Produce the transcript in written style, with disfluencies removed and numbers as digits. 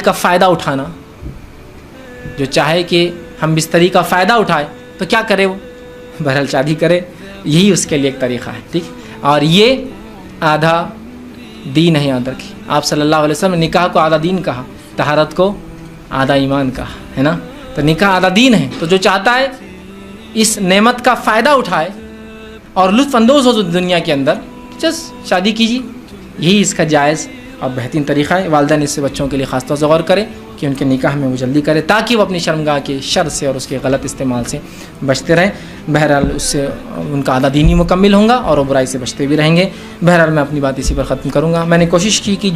का फ़ायदा उठाना, जो चाहे कि हम बिस्तरी का फ़ायदा उठाए तो क्या करे वो, बहरहाल शादी करे, यही उसके लिए एक तरीक़ा है। ठीक, और ये आधा दीन है, याद रखिए। आप सल्लल्लाहु अलैहि वसल्लम ने निकाह को आधा दीन कहा, तहारत को आधा ईमान कहा, है ना। तो निकाह आधा दीन है। तो जो चाहता है इस नेमत का फ़ायदा उठाए और लुत्फ़अंदोज़ हो दुनिया के अंदर, जस्ट शादी कीजिए, यही इसका जायज़ और बेहतरीन तरीक़ा है। वालिदैन इससे बच्चों के लिए ख़ास तौर से गौर करें कि उनके निकाह में वो जल्दी करें, ताकि वो अपनी शर्मगाह के शर से और उसके गलत इस्तेमाल से बचते रहें। बहरहाल उससे उनका आधा दीनी मुकम्मिल होगा और वो बुराई से बचते भी रहेंगे। बहरहाल मैं अपनी बात इसी पर ख़त्म करूँगा। मैंने कोशिश की कि